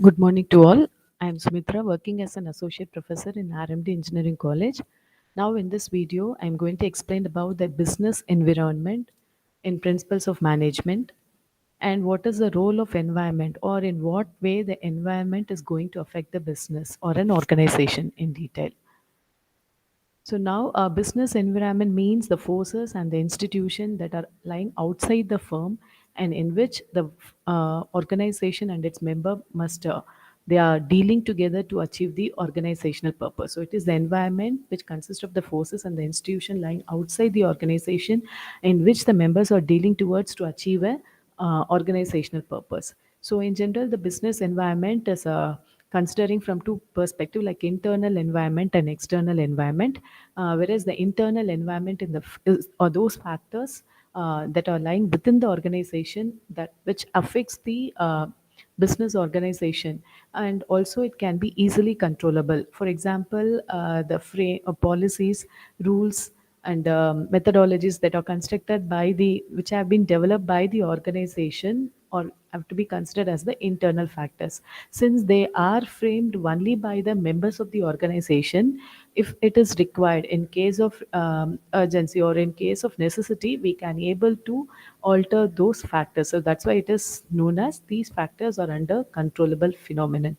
Good morning to all. I am Sumitra, working as an associate professor in RMD Engineering College. Now, in this video, I am going to explain about the business environment in principles of management and what is the role of environment or in what way the environment is going to affect the business or an organization in detail. So now a business environment means the forces and the institution that are lying outside the firm and in which the organization and its member must they are dealing together to achieve the organizational purpose. So it is the environment which consists of the forces and the institution lying outside the organization in which the members are dealing towards to achieve a organizational purpose. So in general, the business environment is considering from two perspectives like internal environment and external environment, whereas the internal environment are those factors that are lying within the organization that which affects the business organization, and also it can be easily controllable. For example, the policies, rules, and methodologies that are constructed by the which have been developed by the organization or have to be considered as the internal factors, since they are framed only by the members of the organization. If it is required in case of urgency or in case of necessity, we can able to alter those factors. So that's why it is known as these factors are under controllable phenomenon,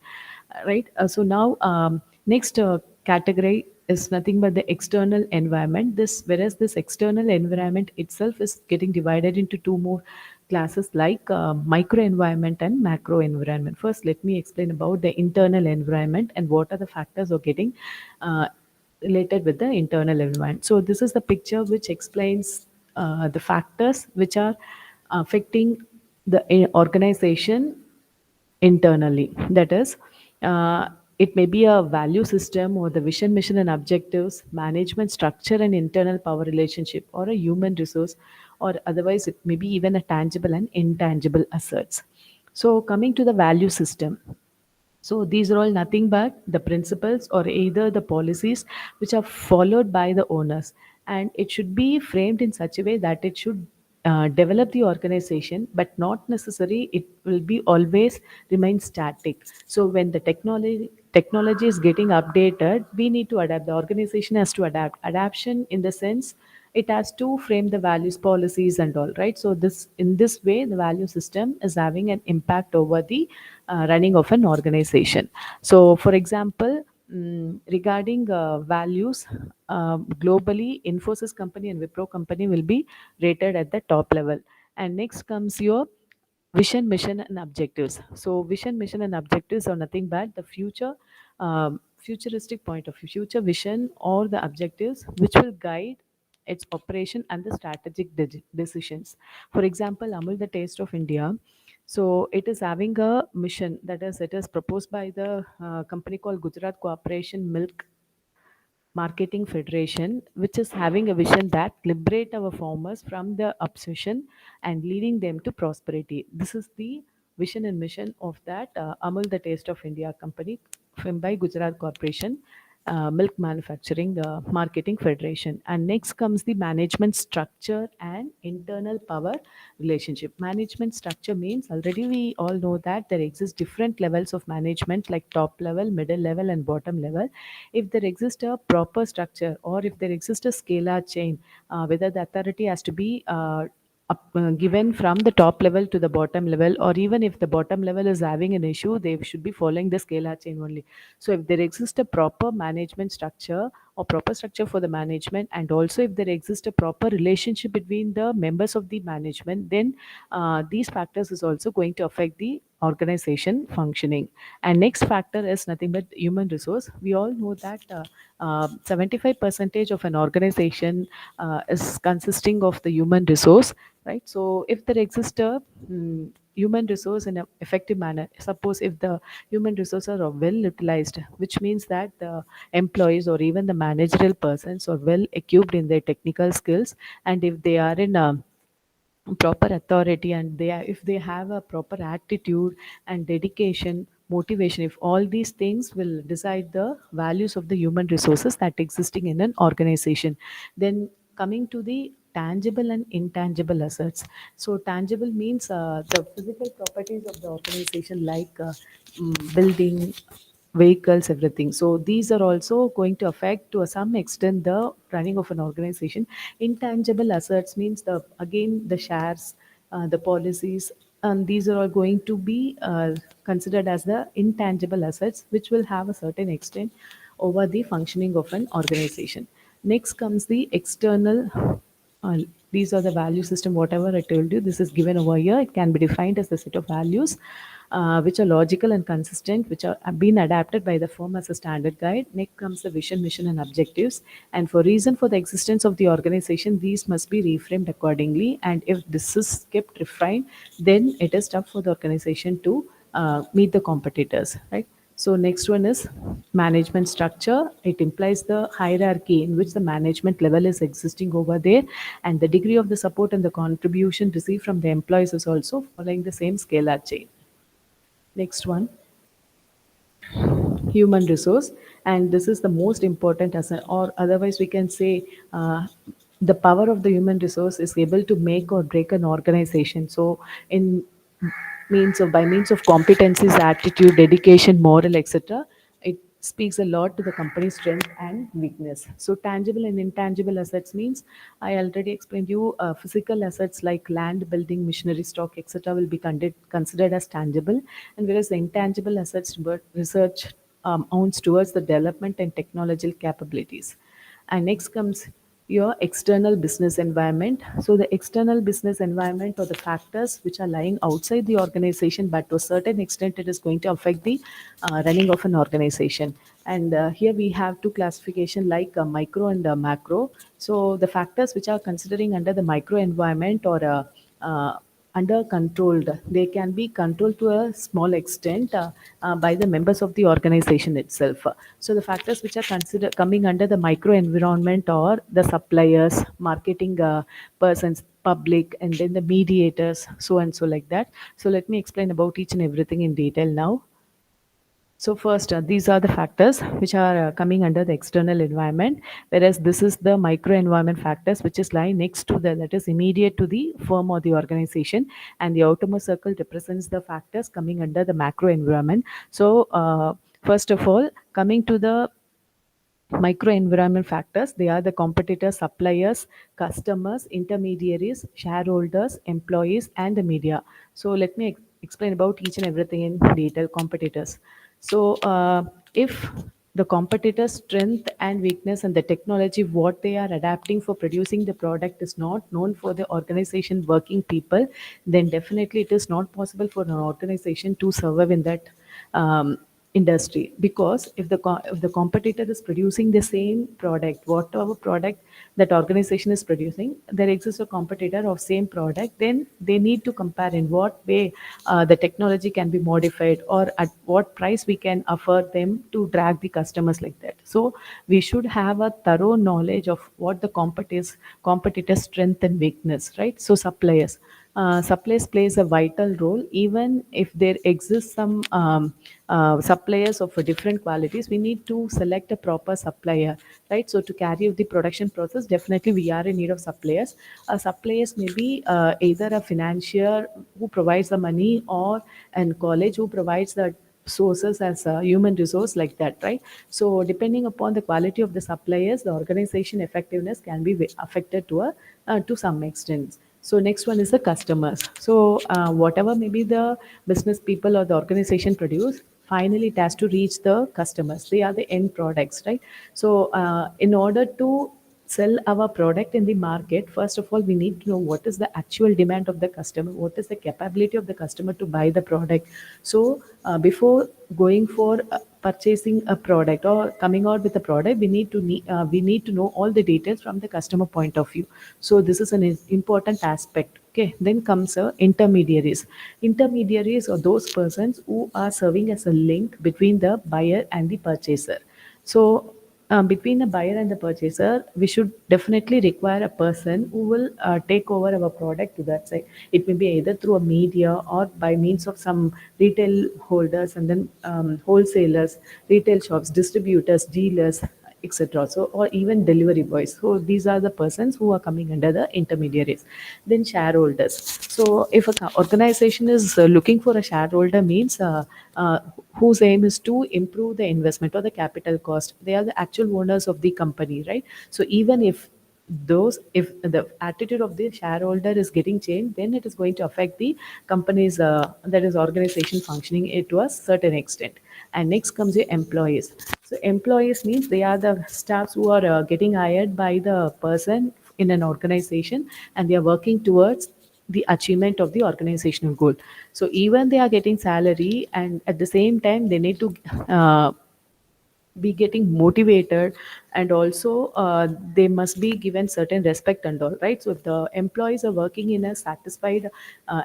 right? So now, next category is nothing but the external environment. This whereas this external environment itself is getting divided into two more classes like micro environment and macro environment. First, let me explain about the internal environment and what are the factors are getting uh, related with the internal environment. So this is the picture which explains the factors which are affecting the organization internally. That is, it may be a value system or the vision, mission, and objectives, management structure and internal power relationship, or a human resource, or otherwise it may be even a tangible and intangible assets. So, coming to the value system. So these are all nothing but the principles or either the policies which are followed by the owners, and it should be framed in such a way that it should develop the organization, but not necessary. It will be always remain static. So when the technology is getting updated, we need to adapt. The organization has to adapt. Adaptation in the sense it has to frame the values, policies, and all, right? So this in this way the value system is having an impact over the running of an organization. So for example, regarding values, globally Infosys company and Wipro company will be rated at the top level, and next comes your vision, mission, and objectives. So vision, mission, and objectives are nothing but the futuristic point of view, future vision or the objectives which will guide its operation and the strategic decisions. For example, Amul, the Taste of India. So it is having a mission, that is, it is proposed by the company called Gujarat Cooperation Milk Marketing Federation, which is having a vision that liberate our farmers from the obsession and leading them to prosperity. This is the vision and mission of that Amul, the Taste of India company, firmed by Gujarat Corporation Milk Manufacturing Marketing Federation. And next comes the management structure and internal power relationship. Management structure means already we all know that there exist different levels of management like top level, middle level, and bottom level. If there exists a proper structure or if there exists a scalar chain, whether the authority has to be given from the top level to the bottom level, or even if the bottom level is having an issue, they should be following the scalar chain only. So if there exists a proper management structure or proper structure for the management, and also if there exists a proper relationship between the members of the management, then these factors is also going to affect the organization functioning. And next factor is nothing but human resource. We all know that 75 percentage of an organization is consisting of the human resource, right? So if there exists a human resource in an effective manner, suppose if the human resources are well utilized, which means that the employees or even the managerial persons are well equipped in their technical skills, and if they are in a proper authority and if they have a proper attitude and dedication, motivation, if all these things will decide the values of the human resources that existing in an organization, then coming to the tangible and intangible assets. So tangible means the physical properties of the organization, like building, vehicles, everything. So these are also going to affect to some extent the running of an organization. Intangible assets means the again the shares, the policies, and these are all going to be considered as the intangible assets, which will have a certain extent over the functioning of an organization. Next comes the external. uh, these are the value system, whatever I told you. This is given over here. It can be defined as the set of values which are logical and consistent, which are have been adapted by the firm as a standard guide. Next comes the vision, mission, and objectives. And for reason for the existence of the organization, these must be reframed accordingly. And if this is kept refined, then it is tough for the organization to meet the competitors, right? So next one is management structure. It implies the hierarchy in which the management level is existing over there, and the degree of the support and the contribution received from the employees is also following the same scalar chain. Next one, human resource, and this is the most important as or otherwise we can say the power of the human resource is able to make or break an organization. So in means of by means of competencies, aptitude, dedication, moral, etc., it speaks a lot to the company's strength and weakness. So tangible and intangible assets means I already explained you physical assets like land, building, machinery, stock, etc., will be considered as tangible, and whereas the intangible assets research ounce towards the development and technological capabilities. And next comes your external business environment. So the external business environment or the factors which are lying outside the organization, but to a certain extent it is going to affect the running of an organization. And here we have two classification like micro and macro. So the factors which are considering under the micro environment or under controlled, they can be controlled to a small extent by the members of the organization itself. So the factors which are considered coming under the micro environment are the suppliers, marketing persons, public, and then the mediators, so and so like that. So let me explain about each and everything in detail now. So first, these are the factors which are coming under the external environment, whereas this is the micro environment factors which is lying next to the, that is immediate to the firm or the organization, and the outermost circle represents the factors coming under the macro environment. So first of all, coming to the microenvironment factors, they are the competitors, suppliers, customers, intermediaries, shareholders, employees, and the media. So let me explain about each and everything in detail. Competitors. So if the competitor's strength and weakness and the technology what they are adapting for producing the product is not known for the organization working people, then definitely it is not possible for an organization to survive in that industry. Because if the competitor is producing the same product, whatever product that organization is producing, there exists a competitor of same product, then they need to compare in what way the technology can be modified, or at what price we can offer them to drag the customers like that. So we should have a thorough knowledge of what the competitor's strength and weakness, right? So suppliers plays a vital role. Even if there exists some suppliers of different qualities, we need to select a proper supplier, right? So to carry out the production process, definitely we are in need of suppliers. Suppliers may be either a financier who provides the money, or an college who provides the sources as a human resource like that, right? So depending upon the quality of the suppliers, the organization effectiveness can be affected to some extent. So next one is the customers. So whatever maybe the business people or the organization produce, finally it has to reach the customers. They are the end products, right? So in order to sell our product in the market, first of all we need to know what is the actual demand of the customer, what is the capability of the customer to buy the product. So before going for purchasing a product or coming out with a product, we need to know all the details from the customer point of view. So this is an important aspect. Okay, then comes intermediaries are those persons who are serving as a link between the buyer and the purchaser. So between the buyer and the purchaser, we should definitely require a person who will take over our product to that side. It may be either through a media or by means of some retail holders, and then wholesalers, retail shops, distributors, dealers, etc. So, or even delivery boys. So these are the persons who are coming under the intermediaries. Then shareholders. So if a organization is looking for a shareholder, means uh, whose aim is to improve the investment or the capital cost. They are the actual owners of the company, right? So even if the attitude of the shareholder is getting changed, then it is going to affect the company's that is organization functioning to a certain extent. And next comes the employees. So employees means they are the staffs who are getting hired by the person in an organization, and they are working towards the achievement of the organizational goal. So even they are getting salary, and at the same time they need to uh, be getting motivated, and also they must be given certain respect and all, right? So if the employees are working in a satisfied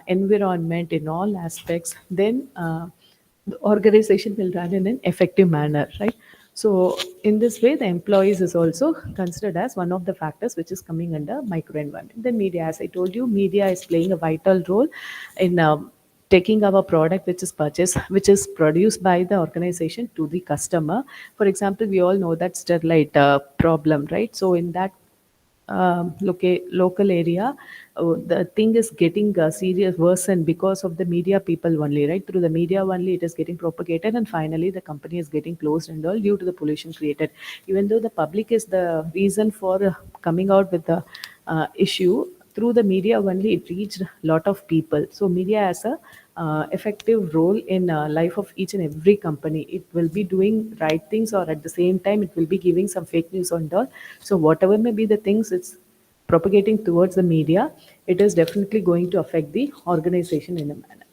environment in all aspects, then the organization will run in an effective manner, right? So in this way, the employees is also considered as one of the factors which is coming under microenvironment. Then media, as I told you, media is playing a vital role in taking our product which is purchased, which is produced by the organization, to the customer. For example, we all know that Sterlite problem, right? So in that local area, the thing is getting serious worsen because of the media people only, right? Through the media only it is getting propagated, and finally the company is getting closed and all due to the pollution created. Even though the public is the reason for coming out with the issue, through the media only it reached a lot of people. So media has a effective role in life of each and every company. It will be doing right things, or at the same time it will be giving some fake news on all. So whatever may be the things it's propagating towards the media, it is definitely going to affect the organization in a manner.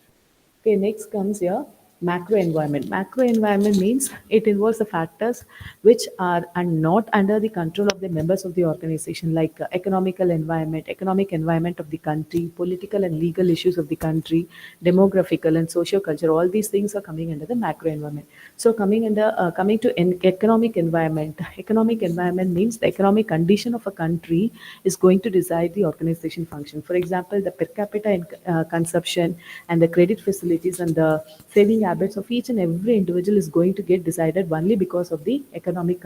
Okay, next comes your macro environment. Macro environment means it involves the factors which are and not under the control of the members of the organization, like economical environment, economic environment of the country, political and legal issues of the country, demographical and socio-culture. All these things are coming under the macro environment. So coming to economic environment. Economic environment means the economic condition of a country is going to decide the organization function. For example, the per capita consumption and the credit facilities and the saving habits of each and every individual is going to get decided only because of the economic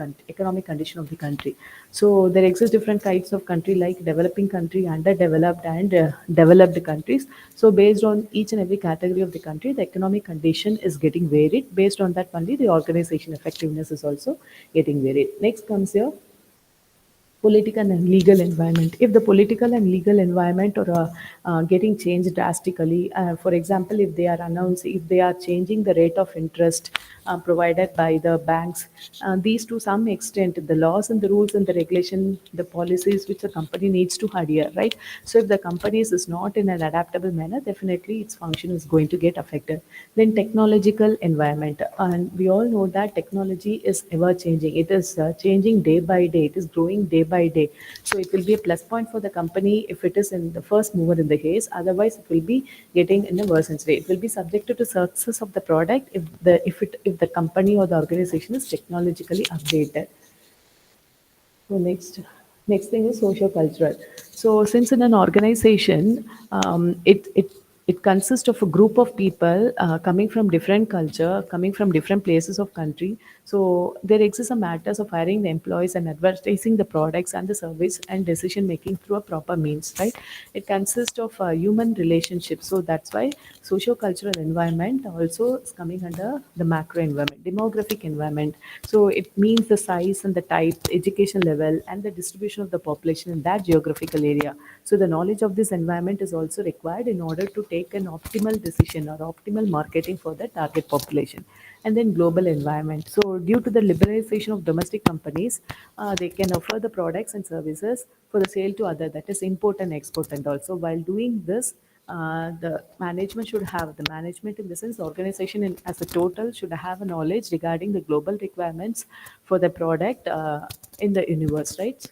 condition of the country. So there exist different kinds of country, like developing country, underdeveloped, and developed countries. So based on each and every category of the country, the economic condition is getting varied. Based on that only, the organization effectiveness is also getting varied. Next comes here political and legal environment. If the political and legal environment are getting changed drastically, for example, if they are announced, if they are changing the rate of interest provided by the banks, these to some extent, the laws and the rules and the regulation, the policies which the company needs to adhere, right? So if the company is not in an adaptable manner, definitely its function is going to get affected. Then technological environment, and we all know that technology is ever changing. It is changing day by day. It is growing day by day. So it will be a plus point for the company if it is in the first mover in the case. Otherwise, it will be getting in a worse way. It will be subjected to success of the product if the company or the organization is technologically updated. So next thing is socio-cultural. So since in an organization, it consists of a group of people coming from different culture, coming from different places of country. So there exists a matters of hiring the employees and advertising the products and the service and decision making through a proper means, right? It consists of human relationships. So that's why socio-cultural environment also is coming under the macro environment. Demographic environment. So it means the size and the type, education level, and the distribution of the population in that geographical area. So the knowledge of this environment is also required in order to take an optimal decision or optimal marketing for the target population. And then global environment. So due to the liberalization of domestic companies, they can offer the products and services for the sale to other, that is import and export. And also while doing this, the management in the sense organization as a total should have a knowledge regarding the global requirements for the product in the universe, right?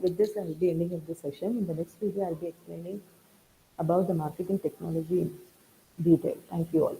With this, I will be ending of the session. In the next video, I'll be explaining about the marketing technology in detail. Thank you all.